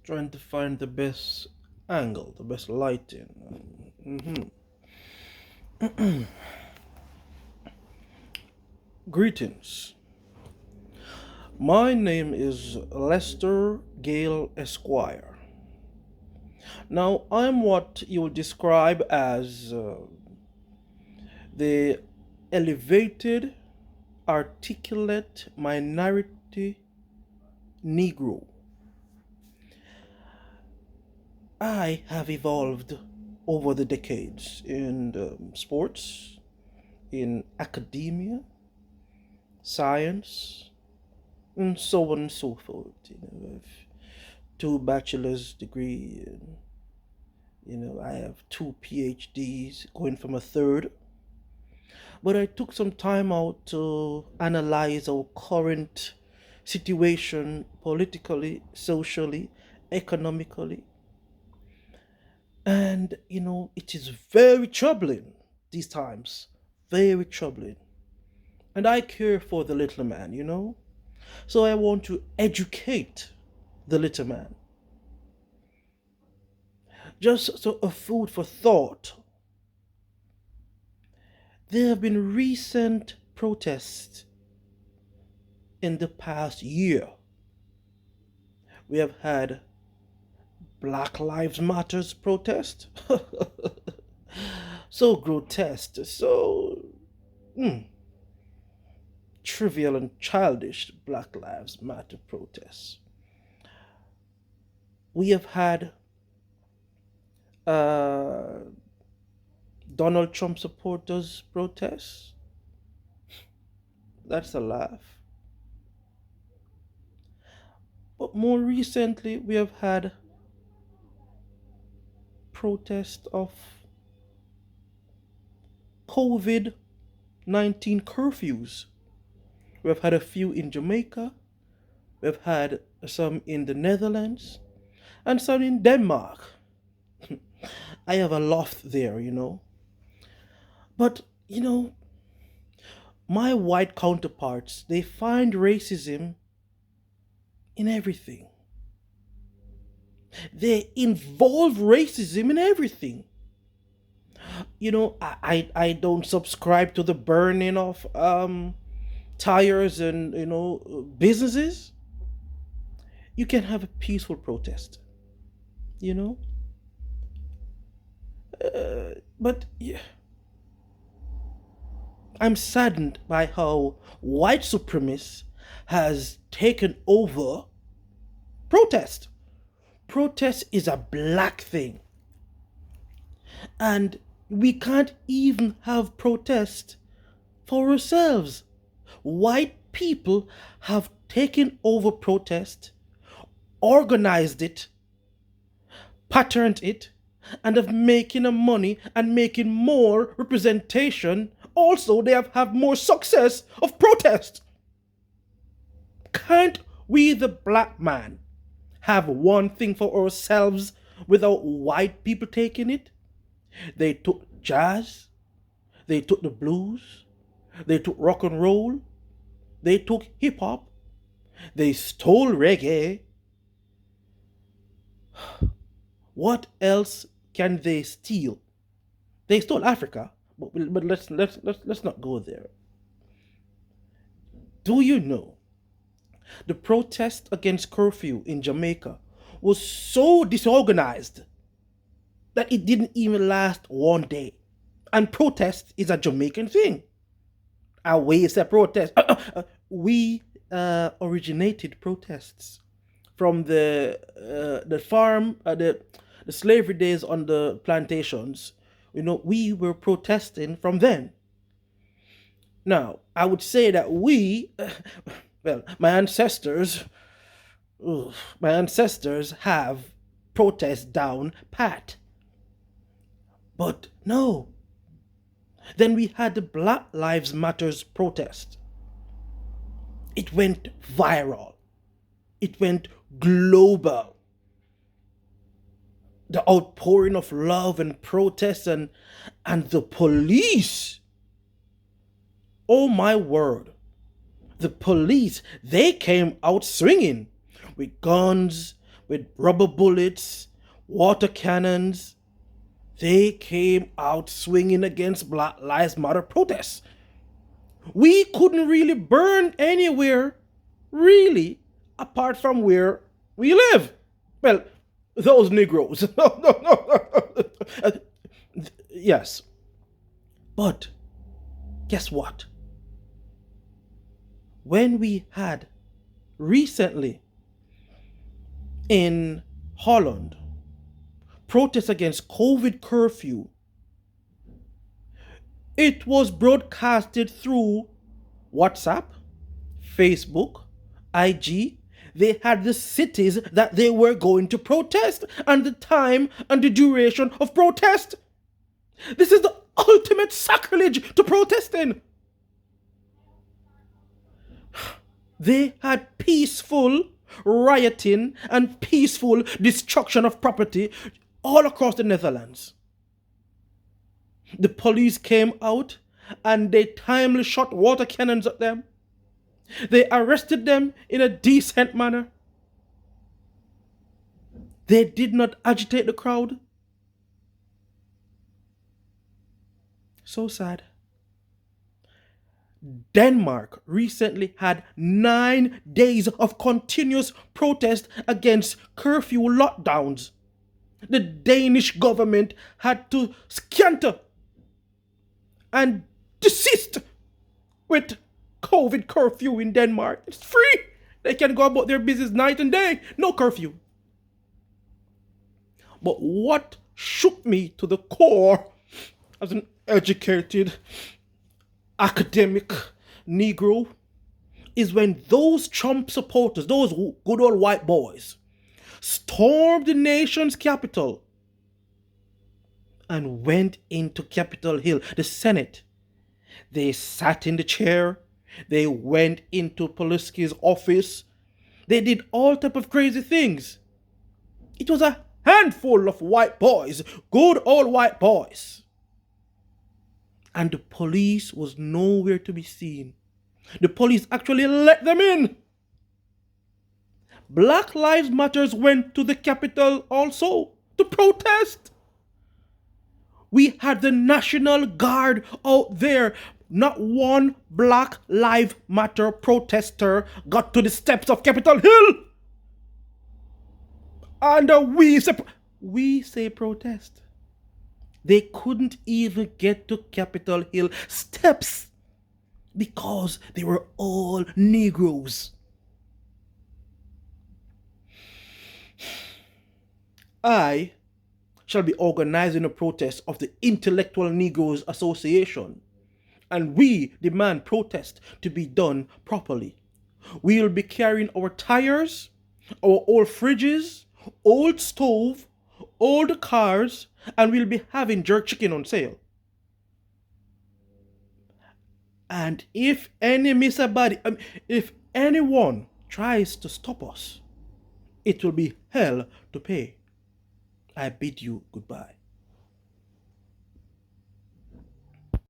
Trying to find the best angle, the best lighting. Greetings. My name is Lester Gale Esquire. Now, I'm what you would describe as the elevated, articulate minority Negro. I have evolved over the decades in sports, in academia, science, and so on and so forth. I've two bachelor's degree, and I have two PhDs, going from a third. But I took some time out to analyze our current situation politically, socially, economically, and it is very troubling these times, very troubling. And I care for the little man. So I want to educate the little man. Just so a food for thought. There have been recent protests in the past year. We have had Black Lives Matters protest. So grotesque, so trivial and childish Black Lives Matter protests. We have had uh, Donald Trump supporters protests. That's a laugh. But more recently, we have had protest of COVID 19 curfews. We've had a few in Jamaica, we've had some in the Netherlands, and some in Denmark. I have a loft there. But, my white counterparts, they find racism in everything. They involve racism in everything. I don't subscribe to the burning of tires and businesses. You can have a peaceful protest, you know. But yeah, I'm saddened by how white supremacy has taken over protest. Protest is a black thing, and we can't even have protest for ourselves. White people have taken over protest, organized it, patterned it, and of making a money and making more representation. Also, they have more success of protest. Can't we, the black man, have one thing for ourselves without white people taking it? They took jazz, they took the blues, they took rock and roll, they took hip hop, they stole reggae. What else can they steal? They stole Africa, but let's not go there. Do you know the protest against curfew in Jamaica was so disorganized that it didn't even last one day? And protest is a Jamaican thing. Our way is a protest. We originated protests from the farm, the slavery days on the plantations. We were protesting from then. Now, I would say that well, my ancestors have protest down pat. But no. Then we had the Black Lives Matters protest. It went viral. It went global. The outpouring of love and protest and the police. Oh my word. The police, they came out swinging with guns, with rubber bullets, water cannons. They came out swinging against Black Lives Matter protests. We couldn't really burn anywhere, really, apart from where we live. Well, those Negroes. No, no, no. Yes. But guess what? When we had recently in Holland protests against COVID curfew, it was broadcasted through WhatsApp, Facebook, IG. They had the cities that they were going to protest and the time and the duration of protest. This is the ultimate sacrilege to protesting. They had peaceful rioting and peaceful destruction of property all across the Netherlands. The police came out and they timely shot water cannons at them. They arrested them in a decent manner. They did not agitate the crowd. So sad. Denmark recently had 9 days of continuous protest against curfew lockdowns. The Danish government had to scatter and desist with COVID curfew in Denmark. It's free. They can go about their business night and day. No curfew. But what shook me to the core as an educated academic Negro is when those Trump supporters, those good old white boys, stormed the nation's capital and went into Capitol Hill, the Senate. They sat in the chair. They went into Pelosi's office. They did all type of crazy things. It was a handful of white boys, good old white boys. And the police was nowhere to be seen. The police actually let them in. Black Lives Matters went to the Capitol also to protest. We had the National Guard out there. Not one Black Lives Matter protester got to the steps of Capitol Hill. And we say protest. They couldn't even get to Capitol Hill steps because they were all Negroes. I shall be organizing a protest of the Intellectual Negroes Association, and we demand protest to be done properly. We'll be carrying our tires, our old fridges, old stove, old cars, and we'll be having jerk chicken on sale. And if if anyone tries to stop us, it will be hell to pay. I bid you goodbye.